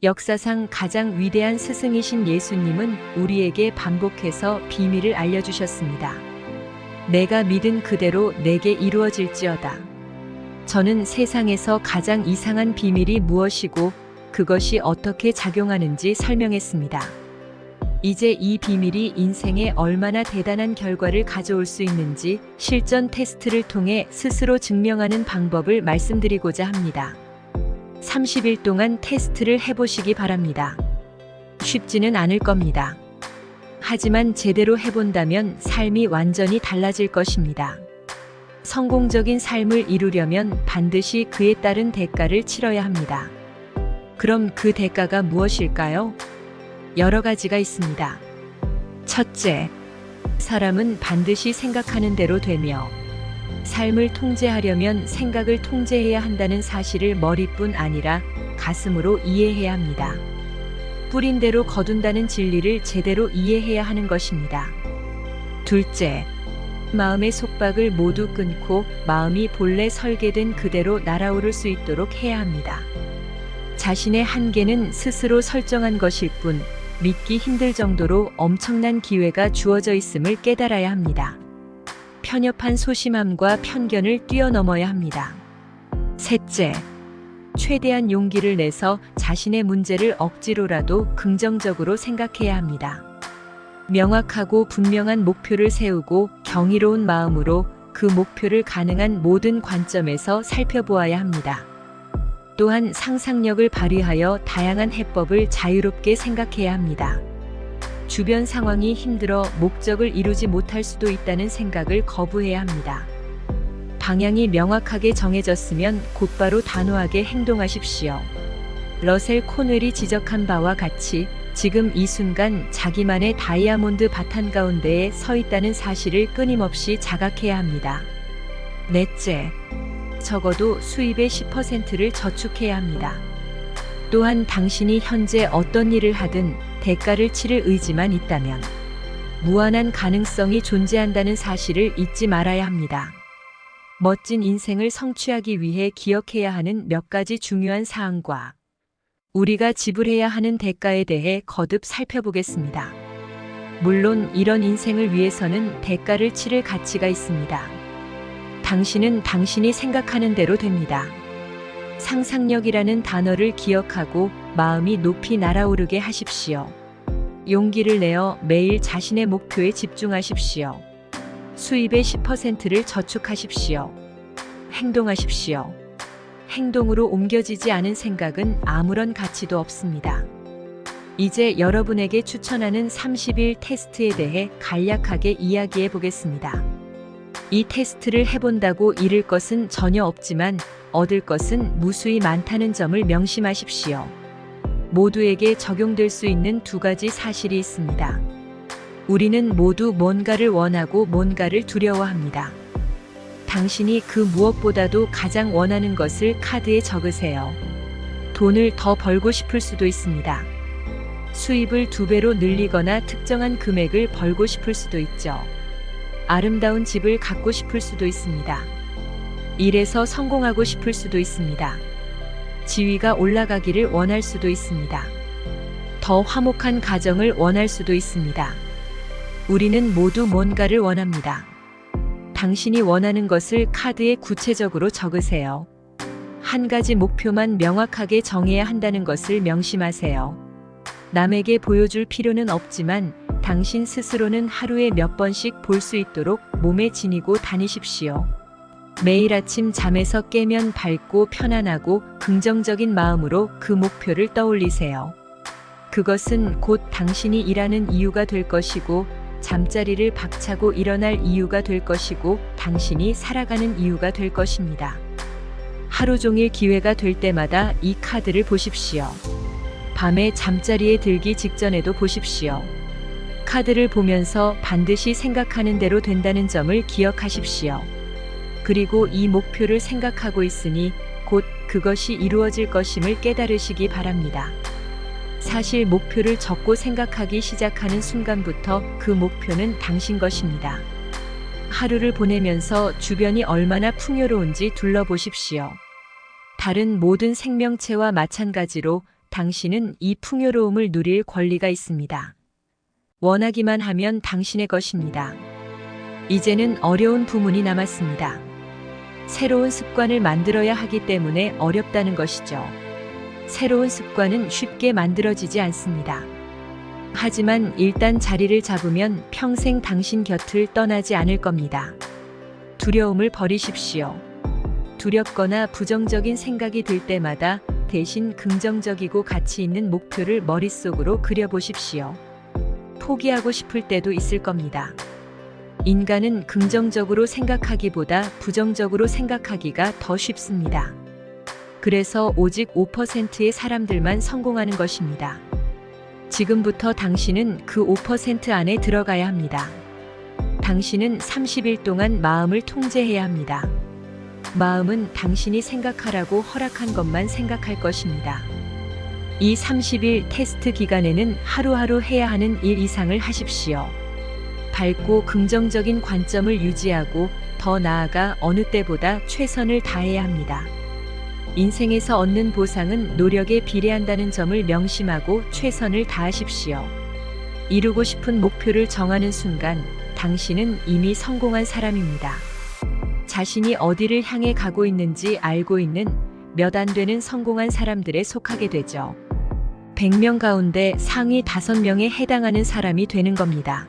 역사상 가장 위대한 스승이신 예수님은 우리에게 반복해서 비밀을 알려주셨습니다. 내가 믿은 그대로 내게 이루어질지어다. 저는 세상에서 가장 이상한 비밀이 무엇이고 그것이 어떻게 작용하는지 설명했습니다. 이제 이 비밀이 인생에 얼마나 대단한 결과를 가져올 수 있는지 실전 테스트를 통해 스스로 증명하는 방법을 말씀드리고자 합니다. 30일 동안 테스트를 해보시기 바랍니다. 쉽지는 않을 겁니다. 하지만 제대로 해본다면 삶이 완전히 달라질 것입니다. 성공적인 삶을 이루려면 반드시 그에 따른 대가를 치러야 합니다. 그럼 그 대가가 무엇일까요? 여러 가지가 있습니다. 첫째, 사람은 반드시 생각하는 대로 되며 삶을 통제하려면 생각을 통제해야 한다는 사실을 머리뿐 아니라 가슴으로 이해해야 합니다. 뿌린 대로 거둔다는 진리를 제대로 이해해야 하는 것입니다. 둘째, 마음의 속박을 모두 끊고 마음이 본래 설계된 그대로 날아오를 수 있도록 해야 합니다. 자신의 한계는 스스로 설정한 것일 뿐 믿기 힘들 정도로 엄청난 기회가 주어져 있음을 깨달아야 합니다. 편협한 소심함과 편견을 뛰어넘어야 합니다. 셋째, 최대한 용기를 내서 자신의 문제를 억지로라도 긍정적으로 생각해야 합니다. 명확하고 분명한 목표를 세우고 경이로운 마음으로 그 목표를 가능한 모든 관점에서 살펴보아야 합니다. 또한 상상력을 발휘하여 다양한 해법을 자유롭게 생각해야 합니다. 주변 상황이 힘들어 목적을 이루지 못할 수도 있다는 생각을 거부해야 합니다. 방향이 명확하게 정해졌으면 곧바로 단호하게 행동하십시오. 러셀 코넬이 지적한 바와 같이 지금 이 순간 자기만의 다이아몬드 바탕 가운데에 서 있다는 사실을 끊임없이 자각해야 합니다. 넷째, 적어도 수입의 10%를 저축해야 합니다. 또한 당신이 현재 어떤 일을 하든 대가를 치를 의지만 있다면 무한한 가능성이 존재한다는 사실을 잊지 말아야 합니다. 멋진 인생을 성취하기 위해 기억해야 하는 몇 가지 중요한 사항과 우리가 지불해야 하는 대가에 대해 거듭 살펴보겠습니다. 물론 이런 인생을 위해서는 대가를 치를 가치가 있습니다. 당신은 당신이 생각하는 대로 됩니다. 상상력이라는 단어를 기억하고 마음이 높이 날아오르게 하십시오. 용기를 내어 매일 자신의 목표에 집중하십시오. 수입의 10%를 저축하십시오. 행동하십시오. 행동으로 옮겨지지 않은 생각은 아무런 가치도 없습니다. 이제 여러분에게 추천하는 30일 테스트에 대해 간략하게 이야기해 보겠습니다. 이 테스트를 해본다고 잃을 것은 전혀 없지만 얻을 것은 무수히 많다는 점을 명심하십시오. 모두에게 적용될 수 있는 두 가지 사실이 있습니다. 우리는 모두 뭔가를 원하고 뭔가를 두려워합니다. 당신이 그 무엇보다도 가장 원하는 것을 카드에 적으세요. 돈을 더 벌고 싶을 수도 있습니다. 수입을 2배로 늘리거나 특정한 금액을 벌고 싶을 수도 있죠. 아름다운 집을 갖고 싶을 수도 있습니다. 일에서 성공하고 싶을 수도 있습니다. 지위가 올라가기를 원할 수도 있습니다. 더 화목한 가정을 원할 수도 있습니다. 우리는 모두 뭔가를 원합니다. 당신이 원하는 것을 카드에 구체적으로 적으세요. 한 가지 목표만 명확하게 정해야 한다는 것을 명심하세요. 남에게 보여줄 필요는 없지만 당신 스스로는 하루에 몇 번씩 볼 수 있도록 몸에 지니고 다니십시오. 매일 아침 잠에서 깨면 밝고 편안하고 긍정적인 마음으로 그 목표를 떠올리세요. 그것은 곧 당신이 일하는 이유가 될 것이고 잠자리를 박차고 일어날 이유가 될 것이고 당신이 살아가는 이유가 될 것입니다. 하루 종일 기회가 될 때마다 이 카드를 보십시오. 밤에 잠자리에 들기 직전에도 보십시오. 카드를 보면서 반드시 생각하는 대로 된다는 점을 기억하십시오. 그리고 이 목표를 생각하고 있으니 곧 그것이 이루어질 것임을 깨달으시기 바랍니다. 사실 목표를 적고 생각하기 시작하는 순간부터 그 목표는 당신 것입니다. 하루를 보내면서 주변이 얼마나 풍요로운지 둘러보십시오. 다른 모든 생명체와 마찬가지로 당신은 이 풍요로움을 누릴 권리가 있습니다. 원하기만 하면 당신의 것입니다. 이제는 어려운 부문이 남았습니다. 새로운 습관을 만들어야 하기 때문에 어렵다는 것이죠. 새로운 습관은 쉽게 만들어지지 않습니다. 하지만 일단 자리를 잡으면 평생 당신 곁을 떠나지 않을 겁니다. 두려움을 버리십시오. 두렵거나 부정적인 생각이 들 때마다 대신 긍정적이고 가치 있는 목표를 머릿속으로 그려보십시오. 포기하고 싶을 때도 있을 겁니다. 인간은 긍정적으로 생각하기보다 부정적으로 생각하기가 더 쉽습니다. 그래서 오직 5%의 사람들만 성공하는 것입니다. 지금부터 당신은 그 5% 안에 들어가야 합니다. 당신은 30일 동안 마음을 통제해야 합니다. 마음은 당신이 생각하라고 허락한 것만 생각할 것입니다. 이 30일 테스트 기간에는 하루하루 해야 하는 일 이상을 하십시오. 밝고 긍정적인 관점을 유지하고 더 나아가 어느 때보다 최선을 다해야 합니다. 인생에서 얻는 보상은 노력에 비례한다는 점을 명심하고 최선을 다하십시오. 이루고 싶은 목표를 정하는 순간 당신은 이미 성공한 사람입니다. 자신이 어디를 향해 가고 있는지 알고 있는 몇 안 되는 성공한 사람들에 속하게 되죠. 100명 가운데 상위 5명에 해당하는 사람이 되는 겁니다.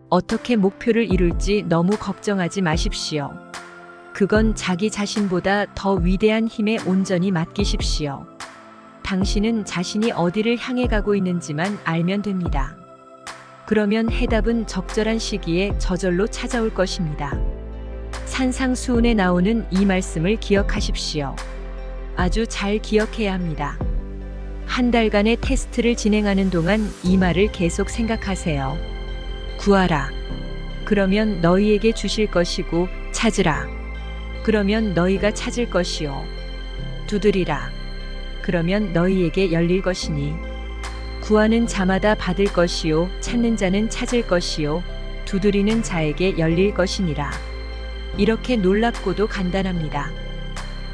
어떻게 목표를 이룰지 너무 걱정하지 마십시오. 그건 자기 자신보다 더 위대한 힘에 온전히 맡기십시오. 당신은 자신이 어디를 향해 가고 있는지만 알면 됩니다. 그러면 해답은 적절한 시기에 저절로 찾아올 것입니다. 산상수훈에 나오는 이 말씀을 기억하십시오. 아주 잘 기억해야 합니다. 한 달간의 테스트를 진행하는 동안 이 말을 계속 생각하세요. 구하라. 그러면 너희에게 주실 것이고, 찾으라. 그러면 너희가 찾을 것이요. 두드리라. 그러면 너희에게 열릴 것이니. 구하는 자마다 받을 것이요. 찾는 자는 찾을 것이요. 두드리는 자에게 열릴 것이니라. 이렇게 놀랍고도 간단합니다.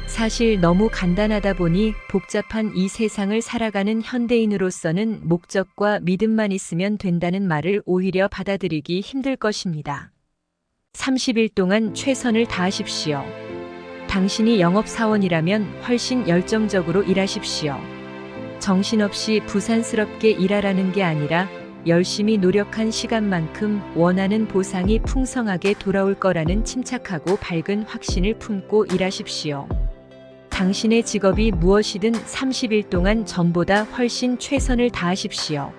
사실 너무 간단하다 보니 복잡한 이 세상을 살아가는 현대인으로서는 목적과 믿음만 있으면 된다는 말을 오히려 받아들이기 힘들 것입니다. 30일 동안 최선을 다하십시오. 당신이 영업사원이라면 훨씬 열정적으로 일하십시오. 정신없이 부산스럽게 일하라는 게 아니라 열심히 노력한 시간만큼 원하는 보상이 풍성하게 돌아올 거라는 침착하고 밝은 확신을 품고 일하십시오. 당신의 직업이 무엇이든 30일 동안 전보다 훨씬 최선을 다하십시오.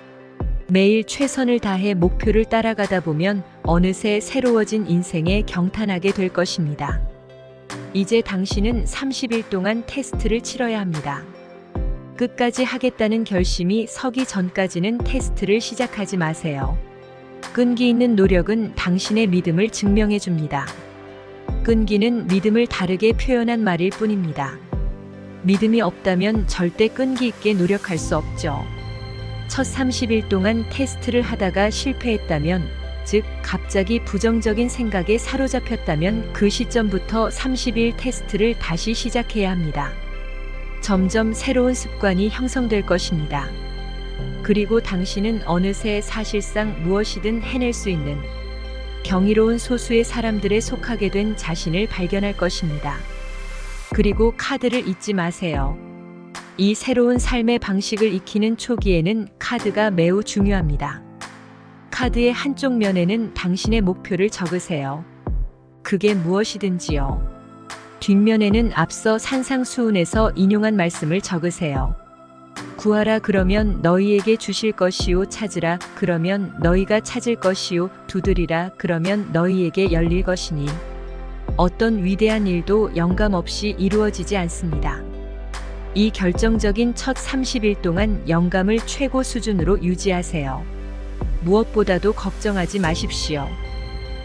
매일 최선을 다해 목표를 따라가다 보면 어느새 새로워진 인생에 경탄하게 될 것입니다. 이제 당신은 30일 동안 테스트를 치러야 합니다. 끝까지 하겠다는 결심이 서기 전까지는 테스트를 시작하지 마세요. 끈기 있는 노력은 당신의 믿음을 증명해 줍니다. 끈기는 믿음을 다르게 표현한 말일 뿐입니다. 믿음이 없다면 절대 끈기 있게 노력할 수 없죠. 첫 30일 동안 테스트를 하다가 실패했다면, 즉 갑자기 부정적인 생각에 사로잡혔다면 그 시점부터 30일 테스트를 다시 시작해야 합니다. 점점 새로운 습관이 형성될 것입니다. 그리고 당신은 어느새 사실상 무엇이든 해낼 수 있는 경이로운 소수의 사람들에 속하게 된 자신을 발견할 것입니다. 그리고 카드를 잊지 마세요. 이 새로운 삶의 방식을 익히는 초기에는 카드가 매우 중요합니다. 카드의 한쪽 면에는 당신의 목표를 적으세요. 그게 무엇이든지요. 뒷면에는 앞서 산상수훈에서 인용한 말씀을 적으세요. 구하라 그러면 너희에게 주실 것이요. 찾으라 그러면 너희가 찾을 것이요. 두드리라 그러면 너희에게 열릴 것이니. 어떤 위대한 일도 영감 없이 이루어지지 않습니다. 이 결정적인 첫 30일 동안 영감을 최고 수준으로 유지하세요. 무엇보다도 걱정하지 마십시오.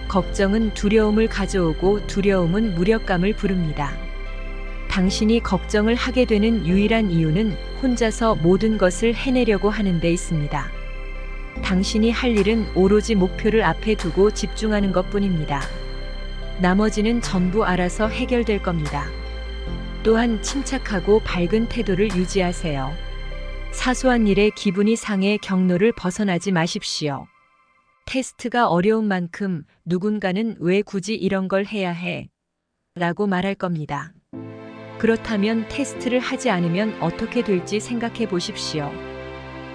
걱정은 두려움을 가져오고 두려움은 무력감을 부릅니다. 당신이 걱정을 하게 되는 유일한 이유는 혼자서 모든 것을 해내려고 하는 데 있습니다. 당신이 할 일은 오로지 목표를 앞에 두고 집중하는 것뿐입니다. 나머지는 전부 알아서 해결될 겁니다. 또한 침착하고 밝은 태도를 유지하세요. 사소한 일에 기분이 상해 경로를 벗어나지 마십시오. 테스트가 어려운 만큼 누군가는 왜 굳이 이런 걸 해야 해? 라고 말할 겁니다. 그렇다면 테스트를 하지 않으면 어떻게 될지 생각해 보십시오.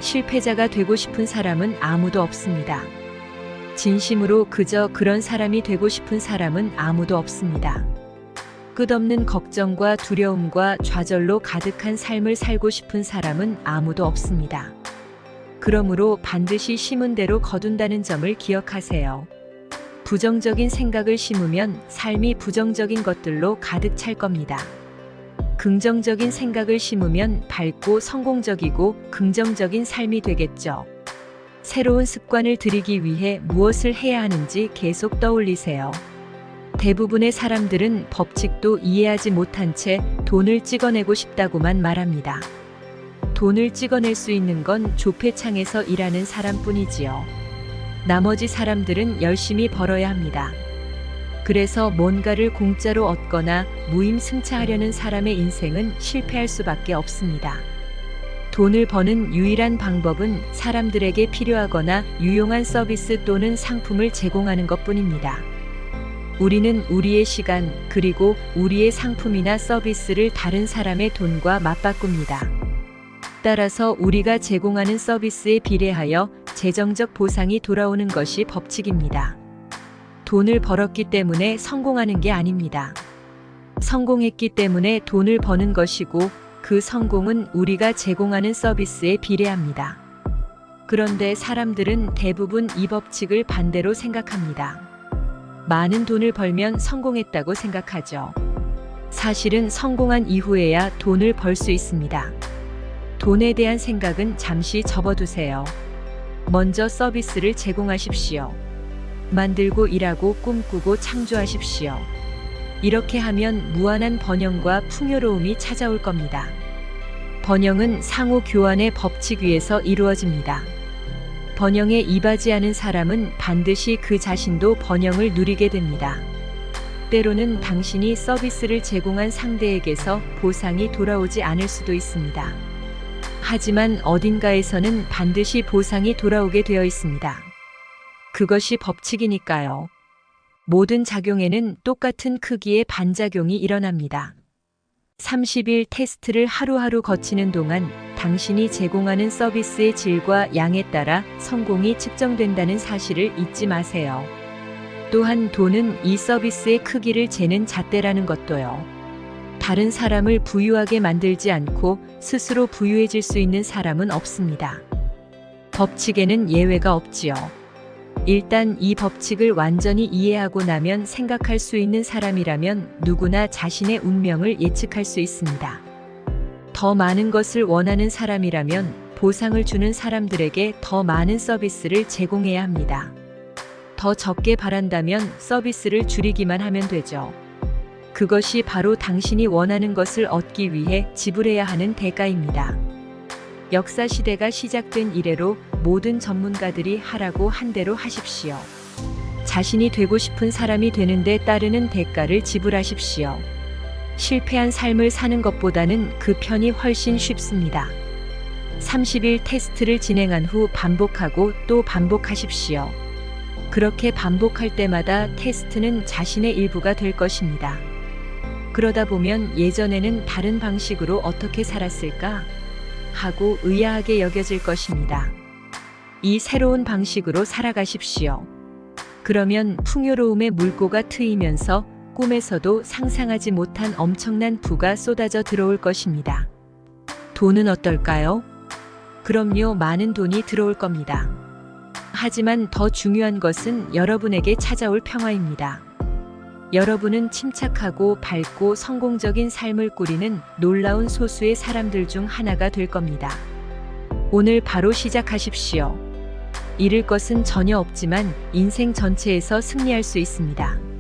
실패자가 되고 싶은 사람은 아무도 없습니다. 진심으로 그저 그런 사람이 되고 싶은 사람은 아무도 없습니다. 끝없는 걱정과 두려움과 좌절로 가득한 삶을 살고 싶은 사람은 아무도 없습니다. 그러므로 반드시 심은 대로 거둔다는 점을 기억하세요. 부정적인 생각을 심으면 삶이 부정적인 것들로 가득 찰 겁니다. 긍정적인 생각을 심으면 밝고 성공적이고 긍정적인 삶이 되겠죠. 새로운 습관을 들이기 위해 무엇을 해야 하는지 계속 떠올리세요. 대부분의 사람들은 법칙도 이해하지 못한 채 돈을 찍어내고 싶다고만 말합니다. 돈을 찍어낼 수 있는 건 조폐창에서 일하는 사람뿐이지요. 나머지 사람들은 열심히 벌어야 합니다. 그래서 뭔가를 공짜로 얻거나 무임승차하려는 사람의 인생은 실패할 수밖에 없습니다. 돈을 버는 유일한 방법은 사람들에게 필요하거나 유용한 서비스 또는 상품을 제공하는 것뿐입니다. 우리는 우리의 시간 그리고 우리의 상품이나 서비스를 다른 사람의 돈과 맞바꿉니다. 따라서 우리가 제공하는 서비스에 비례하여 재정적 보상이 돌아오는 것이 법칙입니다. 돈을 벌었기 때문에 성공하는 게 아닙니다. 성공했기 때문에 돈을 버는 것이고 그 성공은 우리가 제공하는 서비스에 비례합니다. 그런데 사람들은 대부분 이 법칙을 반대로 생각합니다. 많은 돈을 벌면 성공했다고 생각하죠. 사실은 성공한 이후에야 돈을 벌 수 있습니다. 돈에 대한 생각은 잠시 접어두세요. 먼저 서비스를 제공하십시오. 만들고 일하고 꿈꾸고 창조하십시오. 이렇게 하면 무한한 번영과 풍요로움이 찾아올 겁니다. 번영은 상호 교환의 법칙 위에서 이루어집니다. 번영에 이바지하는 사람은 반드시 그 자신도 번영을 누리게 됩니다. 때로는 당신이 서비스를 제공한 상대에게서 보상이 돌아오지 않을 수도 있습니다. 하지만 어딘가에서는 반드시 보상이 돌아오게 되어 있습니다. 그것이 법칙이니까요. 모든 작용에는 똑같은 크기의 반작용이 일어납니다. 30일 테스트를 하루하루 거치는 동안 당신이 제공하는 서비스의 질과 양에 따라 성공이 측정된다는 사실을 잊지 마세요. 또한 돈은 이 서비스의 크기를 재는 잣대라는 것도요. 다른 사람을 부유하게 만들지 않고 스스로 부유해질 수 있는 사람은 없습니다. 법칙에는 예외가 없지요. 일단 이 법칙을 완전히 이해하고 나면 생각할 수 있는 사람이라면 누구나 자신의 운명을 예측할 수 있습니다. 더 많은 것을 원하는 사람이라면 보상을 주는 사람들에게 더 많은 서비스를 제공해야 합니다. 더 적게 바란다면 서비스를 줄이기만 하면 되죠. 그것이 바로 당신이 원하는 것을 얻기 위해 지불해야 하는 대가입니다. 역사 시대가 시작된 이래로 모든 전문가들이 하라고 한 대로 하십시오. 자신이 되고 싶은 사람이 되는 데 따르는 대가를 지불하십시오. 실패한 삶을 사는 것보다는 그 편이 훨씬 쉽습니다. 30일 테스트를 진행한 후 반복하고 또 반복하십시오. 그렇게 반복할 때마다 테스트는 자신의 일부가 될 것입니다. 그러다 보면 예전에는 다른 방식으로 어떻게 살았을까? 하고 의아하게 여겨질 것입니다. 이 새로운 방식으로 살아가십시오. 그러면 풍요로움의 물꼬가 트이면서 꿈에서도 상상하지 못한 엄청난 부가 쏟아져 들어올 것입니다. 돈은 어떨까요? 그럼요, 많은 돈이 들어올 겁니다. 하지만 더 중요한 것은 여러분에게 찾아올 평화입니다. 여러분은 침착하고 밝고 성공적인 삶을 꾸리는 놀라운 소수의 사람들 중 하나가 될 겁니다. 오늘 바로 시작하십시오. 잃을 것은 전혀 없지만 인생 전체에서 승리할 수 있습니다.